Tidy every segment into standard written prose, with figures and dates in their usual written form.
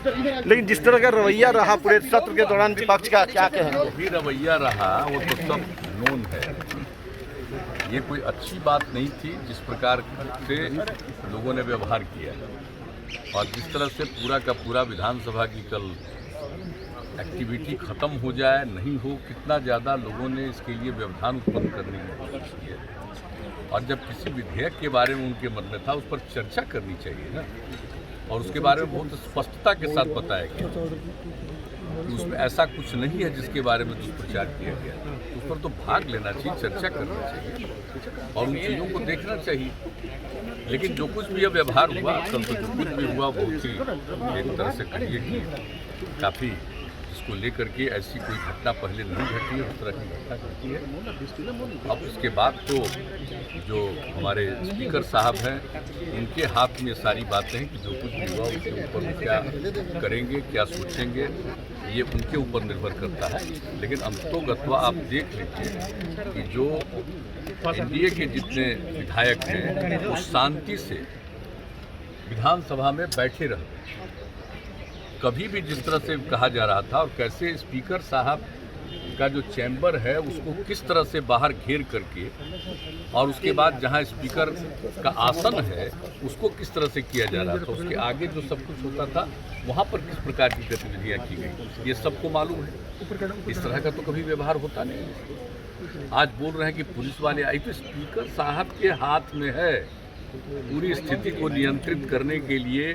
लेकिन जिस तरह का रवैया रहा पूरे सत्र के दौरान विपक्ष का, क्या कहेंगे? भी रवैया रहा वो तो सब नोन है। ये कोई अच्छी बात नहीं थी जिस प्रकार से लोगों ने व्यवहार किया, और जिस तरह से पूरा का पूरा विधानसभा की कल एक्टिविटी खत्म हो जाए, नहीं हो, कितना ज़्यादा लोगों ने इसके लिए व्यवधान उत्पन्न करने की कोशिश की है। और जब किसी विधेयक के बारे में उनके मन में था, उस पर चर्चा करनी चाहिए ना, और उसके बारे में बहुत स्पष्टता के साथ बताया गया कि उसमें ऐसा कुछ नहीं है जिसके बारे में दुष्प्रचार किया गया। उस पर तो भाग लेना चाहिए, चर्चा करना चाहिए और उन चीज़ों को देखना चाहिए। लेकिन जो कुछ भी व्यवहार हुआ कल, तो जो कुछ भी हुआ बहुत ही एक तरह से कहिए कि काफ़ी इसको लेकर के ऐसी कोई घटना पहले नहीं घटी है, उस तरह की घटना घटी है। अब उसके बाद तो जो हमारे स्पीकर साहब हैं, उनके हाथ में सारी बातें हैं कि जो कुछ भी हुआ उसके ऊपर वो क्या करेंगे, क्या सोचेंगे, ये उनके ऊपर निर्भर करता है। लेकिन अंततोगत्वा आप देख लीजिए कि जो एनडीए के जितने विधायक हैं वो शांति से विधानसभा में बैठे रहे। कभी भी जिस तरह से कहा जा रहा था, और कैसे स्पीकर साहब का जो चैम्बर है उसको किस तरह से बाहर घेर करके, और उसके बाद जहां स्पीकर का आसन है उसको किस तरह से किया जा रहा था, उसके आगे जो सब कुछ होता था वहां पर किस प्रकार की गतिविधियां की गई, ये सबको मालूम है। इस तरह का तो कभी व्यवहार होता नहीं। आज बोल रहे हैं कि पुलिस वाले आई, तो स्पीकर साहब के हाथ में है पूरी स्थिति को नियंत्रित करने के लिए,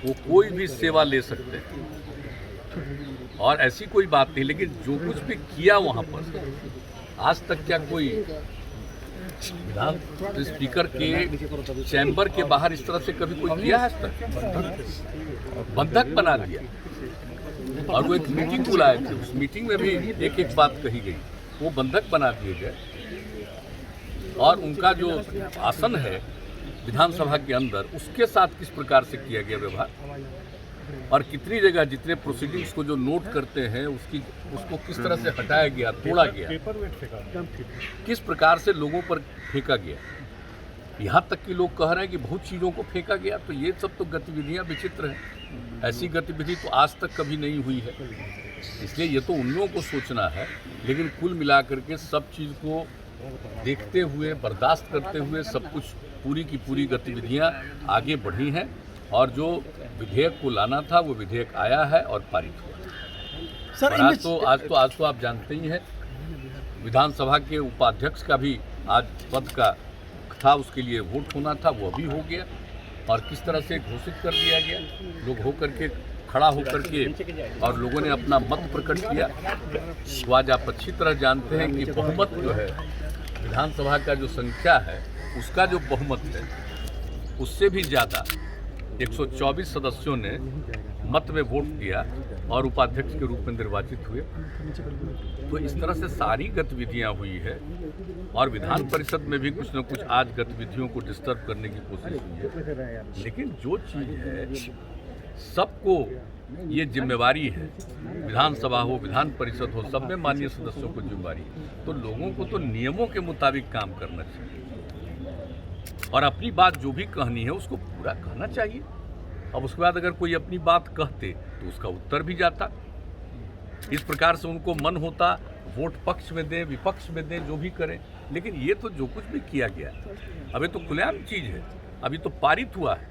वो कोई भी सेवा ले सकते हैं और ऐसी कोई बात नहीं। लेकिन जो कुछ भी किया वहाँ पर, आज तक क्या कोई विधान स्पीकर के चैम्बर के बाहर इस तरह से कभी कोई किया है? आज तक बंधक बना दिया। और वो एक मीटिंग बुलाए थे, उस मीटिंग में भी एक एक बात कही गई, वो बंधक बना दिए गए। और उनका जो आसन है विधानसभा के अंदर, उसके साथ किस प्रकार से किया गया व्यवहार, और कितनी जगह जितने प्रोसीडिंग्स को जो नोट करते हैं उसको किस तरह से हटाया गया, तोड़ा गया, किस प्रकार से लोगों पर फेंका गया। यहाँ तक कि लोग कह रहे हैं कि बहुत चीज़ों को फेंका गया। तो ये सब तो गतिविधियाँ विचित्र हैं। ऐसी गतिविधि तो आज तक कभी नहीं हुई है। इसलिए ये तो उन लोगों को सोचना है। लेकिन कुल मिलाकर के सब चीज़ को देखते हुए, बर्दाश्त करते हुए, सब कुछ पूरी की पूरी गतिविधियां आगे बढ़ी हैं, और जो विधेयक को लाना था वो विधेयक आया है और पारित हुआ। सर, आज तो आप जानते ही हैं, विधानसभा के उपाध्यक्ष का भी आज पद का था, उसके लिए वोट होना था, वो अभी हो गया, और किस तरह से घोषित कर दिया गया। लोग होकर के खड़ा होकर के और लोगों ने अपना मत प्रकट किया। तो आज आप अच्छी तरह जानते हैं कि बहुमत जो है विधानसभा का, जो संख्या है उसका जो बहुमत है, उससे भी ज़्यादा 124 सदस्यों ने मत में वोट दिया और उपाध्यक्ष के रूप में निर्वाचित हुए। तो इस तरह से सारी गतिविधियां हुई है, और विधान परिषद में भी कुछ न कुछ आज गतिविधियों को डिस्टर्ब करने की कोशिश हुई है। लेकिन जो चीज़ है, सबको ये जिम्मेवारी है, विधानसभा हो, विधान परिषद हो, सब में माननीय सदस्यों को जिम्मेवारी है। तो लोगों को तो नियमों के मुताबिक काम करना चाहिए, और अपनी बात जो भी कहनी है उसको पूरा कहना चाहिए। अब उसके बाद अगर कोई अपनी बात कहते तो उसका उत्तर भी जाता। इस प्रकार से उनको मन होता, वोट पक्ष में दें, विपक्ष में दें, जो भी करें। लेकिन ये तो जो कुछ भी किया गया, अभी तो खुलेआम चीज़ है, अभी तो पारित हुआ है,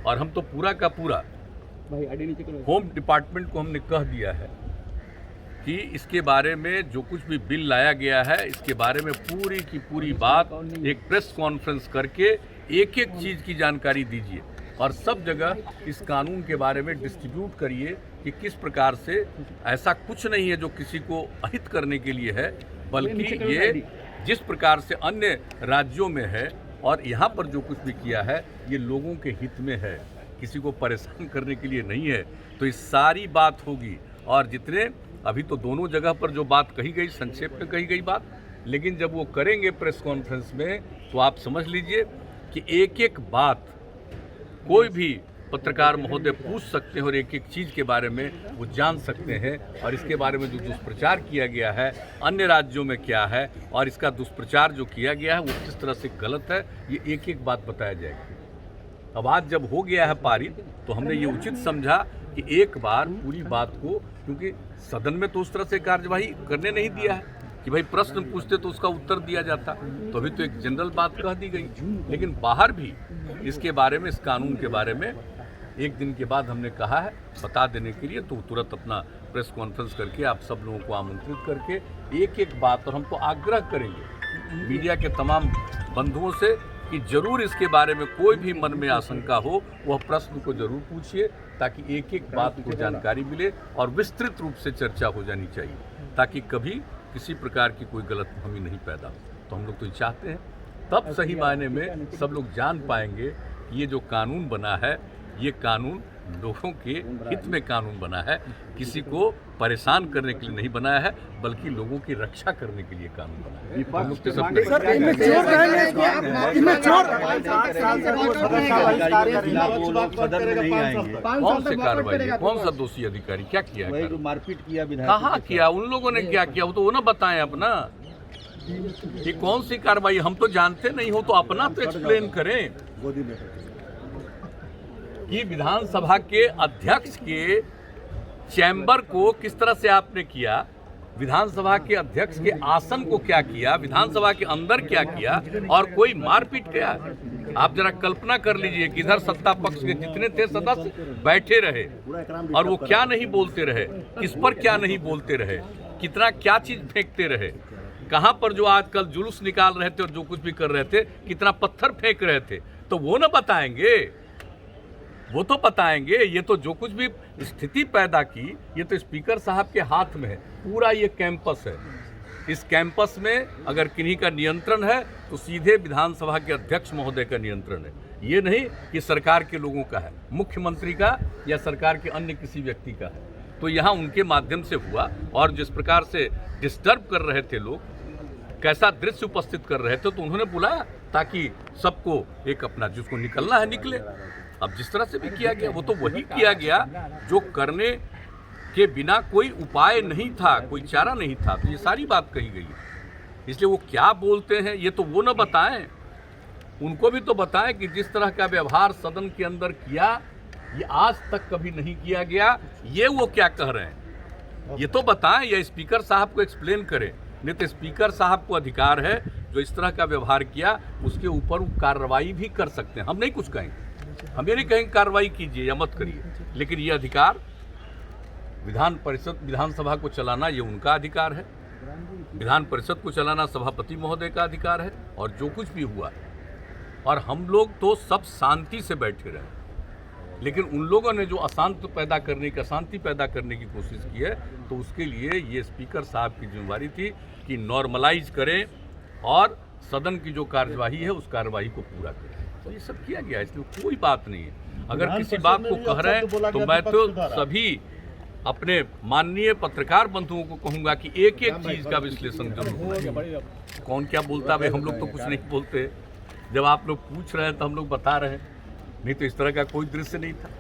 और हम तो पूरा का पूरा होम डिपार्टमेंट को हमने कह दिया है कि इसके बारे में जो कुछ भी बिल लाया गया है, इसके बारे में पूरी की पूरी बात एक प्रेस कॉन्फ्रेंस करके एक एक चीज़ की जानकारी दीजिए, और सब जगह इस कानून के बारे में डिस्ट्रीब्यूट करिए कि किस प्रकार से ऐसा कुछ नहीं है जो किसी को अहित करने के लिए है, बल्कि ये जिस प्रकार से अन्य राज्यों में है और यहाँ पर जो कुछ भी किया है ये लोगों के हित में है, किसी को परेशान करने के लिए नहीं है। तो इस सारी बात होगी, और जितने अभी तो दोनों जगह पर जो बात कही गई, संक्षेप में कही गई बात, लेकिन जब वो करेंगे प्रेस कॉन्फ्रेंस में तो आप समझ लीजिए कि एक एक बात कोई भी पत्रकार महोदय पूछ सकते हैं और एक एक चीज़ के बारे में वो जान सकते हैं। और इसके बारे में जो दुष्प्रचार किया गया है अन्य राज्यों में क्या है, और इसका दुष्प्रचार जो किया गया है वो किस तरह से गलत है, ये एक एक बात बताया जाएगा। अब आज जब हो गया है पारित, तो हमने ये उचित समझा कि एक बार पूरी बात को, क्योंकि सदन में तो उस तरह से कार्यवाही करने नहीं दिया है कि भाई प्रश्न पूछते तो उसका उत्तर दिया जाता, तो अभी तो एक जनरल बात कह दी गई। लेकिन बाहर भी इसके बारे में, इस कानून के बारे में एक दिन के बाद हमने कहा है बता देने के लिए, तो तुरंत अपना प्रेस कॉन्फ्रेंस करके आप सब लोगों को आमंत्रित करके एक एक बात, और हम तो आग्रह करेंगे मीडिया के तमाम बंधुओं से कि जरूर इसके बारे में कोई भी मन में आशंका हो वह प्रश्न को जरूर पूछिए, ताकि एक एक बात को जानकारी मिले और विस्तृत रूप से चर्चा हो जानी चाहिए, ताकि कभी किसी प्रकार की कोई गलतफहमी नहीं पैदा हो। तो हम लोग तो ये चाहते हैं, तब सही मायने में सब लोग जान पाएंगे कि ये जो कानून बना है, ये कानून लोगों के हित में कानून बना है, किसी को परेशान करने के लिए नहीं बनाया है, बल्कि लोगों की रक्षा करने के लिए कानून बना है। हम लोग तो सब कौन से कार्रवाई, कौन सा दोषी अधिकारी, क्या किया है, मारपीट किया, कहाँ किया, उन लोगों ने क्या किया, वो तो वो ना बताएं अपना, ये कौन सी कार्रवाई, हम तो जानते नहीं हो तो अपना तो एक्सप्लेन करें कि विधानसभा के अध्यक्ष के चैम्बर को किस तरह से आपने किया, विधानसभा के अध्यक्ष के आसन को क्या किया, विधानसभा के अंदर क्या किया, और कोई मारपीट किया। आप जरा कल्पना कर लीजिए कि इधर सत्ता पक्ष के जितने थे सदस्य बैठे रहे और वो क्या नहीं बोलते रहे, किस पर क्या नहीं बोलते रहे, कितना क्या चीज फेंकते रहे, कहां पर जो आजकल जुलूस निकाल रहे थे और जो कुछ भी कर रहे थे, कितना पत्थर फेंक रहे थे, तो वो ना बताएंगे, वो तो बताएंगे। ये तो जो कुछ भी स्थिति पैदा की, ये तो स्पीकर साहब के हाथ में है, पूरा ये कैंपस है। इस कैंपस में अगर किन्हीं का नियंत्रण है तो सीधे विधानसभा के अध्यक्ष महोदय का नियंत्रण है, ये नहीं कि सरकार के लोगों का है, मुख्यमंत्री का या सरकार के अन्य किसी व्यक्ति का है। तो यहाँ उनके माध्यम से हुआ, और जिस प्रकार से डिस्टर्ब कर रहे थे लोग, कैसा दृश्य उपस्थित कर रहे थे, तो उन्होंने बुलाया ताकि सबको एक अपना जिसको निकलना है निकले। अब जिस तरह से भी किया गया वो तो वही किया गया जो करने के बिना कोई उपाय नहीं था, कोई चारा नहीं था, तो ये सारी बात कही गई है। इसलिए वो क्या बोलते हैं ये तो वो न बताएं, उनको भी तो बताएं कि जिस तरह का व्यवहार सदन के अंदर किया ये आज तक कभी नहीं किया गया, ये वो क्या कह रहे हैं ये तो बताएं, या स्पीकर साहब को एक्सप्लेन करें। नहीं तो स्पीकर साहब को अधिकार है जो इस तरह का व्यवहार किया उसके ऊपर वो कार्रवाई भी कर सकते हैं। हम नहीं कुछ कहेंगे, हम ये नहीं कहेंगे कार्रवाई कीजिए या मत करिए, लेकिन ये अधिकार विधान परिषद, विधानसभा को चलाना ये उनका अधिकार है, विधान परिषद को चलाना सभापति महोदय का अधिकार है। और जो कुछ भी हुआ, और हम लोग तो सब शांति से बैठे रहे, लेकिन उन लोगों ने जो अशांति पैदा करने की कोशिश की है, तो उसके लिए ये स्पीकर साहब की जिम्मेदारी थी कि नॉर्मलाइज करें और सदन की जो कार्यवाही है उस कार्यवाही को पूरा करें। तो ये सब किया गया, इसलिए कोई बात नहीं है। अगर किसी बात को कह रहे हैं तो मैं तो सभी अपने माननीय पत्रकार बंधुओं को कहूंगा कि एक एक चीज का विश्लेषण जरूर, कौन क्या बोलता है, भाई हम लोग तो कुछ नहीं बोलते, जब आप लोग पूछ रहे हैं तो हम लोग बता रहे हैं, नहीं तो इस तरह का कोई दृश्य नहीं था,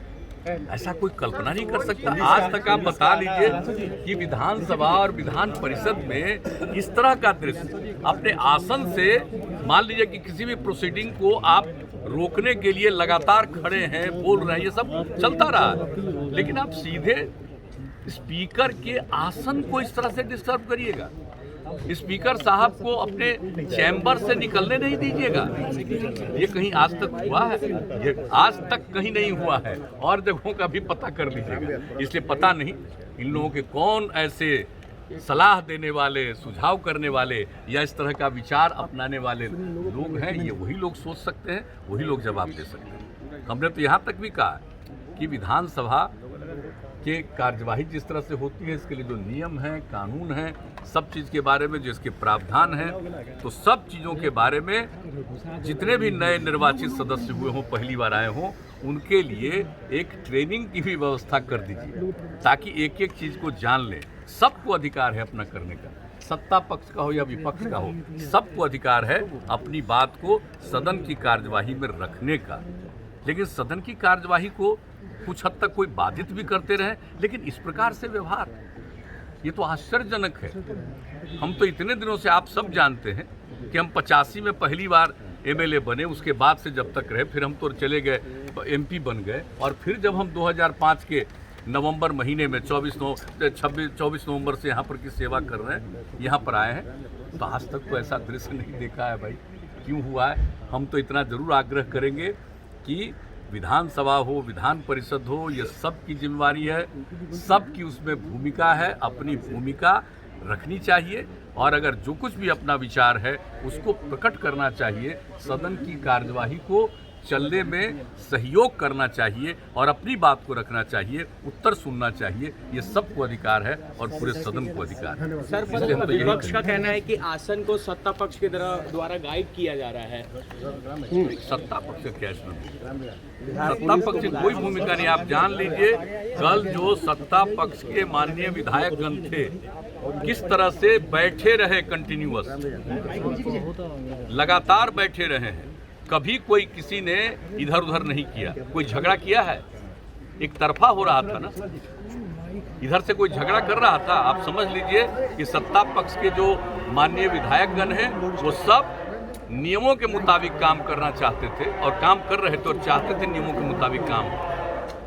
ऐसा कोई कल्पना नहीं कर सकता। आज तक आप बता लीजिए कि विधानसभा और विधान परिषद में इस तरह का दृश्य, अपने आसन से मान लीजिए कि किसी भी प्रोसीडिंग को आप रोकने के लिए लगातार खड़े हैं, बोल रहे हैं, ये सब चलता रहा, लेकिन आप सीधे स्पीकर के आसन को इस तरह से डिस्टर्ब करिएगा, स्पीकर साहब को अपने चैम्बर से निकलने नहीं दीजिएगा। ये कहीं आज तक हुआ है? ये आज तक कहीं नहीं हुआ है, और जगहों का भी पता कर लीजिएगा। इसलिए पता नहीं इन लोगों के कौन ऐसे सलाह देने वाले, सुझाव करने वाले या इस तरह का विचार अपनाने वाले लोग हैं, ये वही लोग सोच सकते हैं, वही लोग जवाब दे सकते हैं। हमने तो यहाँ तक भी कहा कि विधानसभा कि कार्यवाही जिस तरह से होती है इसके लिए जो नियम हैं, कानून हैं, सब चीज़ के बारे में जिसके प्रावधान हैं, तो सब चीज़ों के बारे में जितने भी नए निर्वाचित सदस्य हुए हों, पहली बार आए हों, उनके लिए एक ट्रेनिंग की भी व्यवस्था कर दीजिए ताकि एक एक चीज़ को जान लें। सबको अधिकार है अपना करने का, सत्ता पक्ष का हो या विपक्ष का हो, सबको अधिकार है अपनी बात को सदन की कार्यवाही में रखने का। लेकिन सदन की कार्यवाही को कुछ हद तक कोई बाधित भी करते रहे, लेकिन इस प्रकार से व्यवहार ये तो आश्चर्यजनक है। हम तो इतने दिनों से आप सब जानते हैं कि हम 85 में पहली बार एमएलए बने, उसके बाद से जब तक रहे, फिर हम तो चले गए एमपी बन गए, और फिर जब हम 2005 के नवंबर महीने में 24 नवंबर से यहाँ पर की सेवा कर रहे हैं, यहाँ पर आए हैं, तो आज तक तो ऐसा दृश्य नहीं देखा है भाई। क्यों हुआ है? हम तो इतना ज़रूर आग्रह करेंगे कि विधानसभा हो, विधान परिषद हो, ये सबकी जिम्मेवारी है, सबकी उसमें भूमिका है, अपनी भूमिका रखनी चाहिए, और अगर जो कुछ भी अपना विचार है उसको प्रकट करना चाहिए, सदन की कार्यवाही को चलने में सहयोग करना चाहिए और अपनी बात को रखना चाहिए, उत्तर सुनना चाहिए। ये सबको अधिकार है और पूरे सदन को अधिकार है। सर, विपक्ष का कहना है कि आसन को सत्ता पक्ष के द्वारा गाइड किया जा रहा है। सत्ता पक्ष क्या इसमें? सत्ता पक्ष की कोई भूमिका नहीं। आप जान लीजिए, कल जो सत्ता पक्ष के माननीय विधायकगण थे, किस तरह से बैठे रहे, कंटिन्यूअस लगातार बैठे रहे हैं, कभी कोई किसी ने इधर उधर नहीं किया। कोई झगड़ा किया है? एक तरफा हो रहा था ना, इधर से कोई झगड़ा कर रहा था। आप समझ लीजिए कि सत्ता पक्ष के जो माननीय विधायकगण हैं वो सब नियमों के मुताबिक काम करना चाहते थे और काम कर रहे थे और चाहते थे नियमों के मुताबिक काम।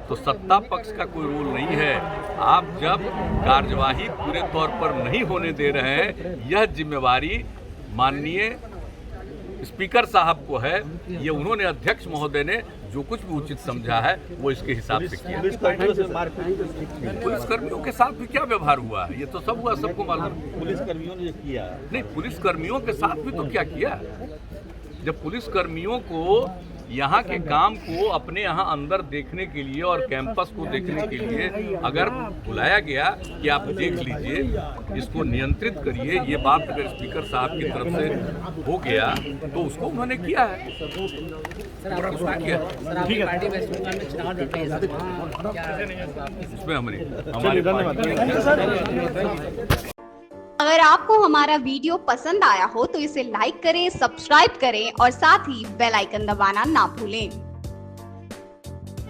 तो सत्ता पक्ष का कोई रोल नहीं है। आप जब कार्यवाही पूरे तौर पर नहीं होने दे रहे हैं, यह जिम्मेवारी माननीय स्पीकर साहब को है। ये उन्होंने, अध्यक्ष महोदय ने जो कुछ भी उचित समझा है वो इसके हिसाब से किया। पुलिसकर्मियों के साथ भी क्या व्यवहार हुआ है, ये तो सब हुआ, सबको मालूम। पुलिसकर्मियों ने किया नहीं, पुलिसकर्मियों के साथ भी तो क्या किया। जब पुलिसकर्मियों को यहाँ के काम को अपने यहाँ अंदर देखने के लिए और कैंपस को देखने के लिए अगर बुलाया गया कि आप देख लीजिए, इसको नियंत्रित करिए, ये बात अगर स्पीकर साहब की तरफ से हो गया तो उसको उन्होंने किया है। इसमें हमारी अगर आपको हमारा वीडियो पसंद आया हो तो इसे लाइक करें, सब्सक्राइब करें और साथ ही बेल आइकन दबाना ना भूलें।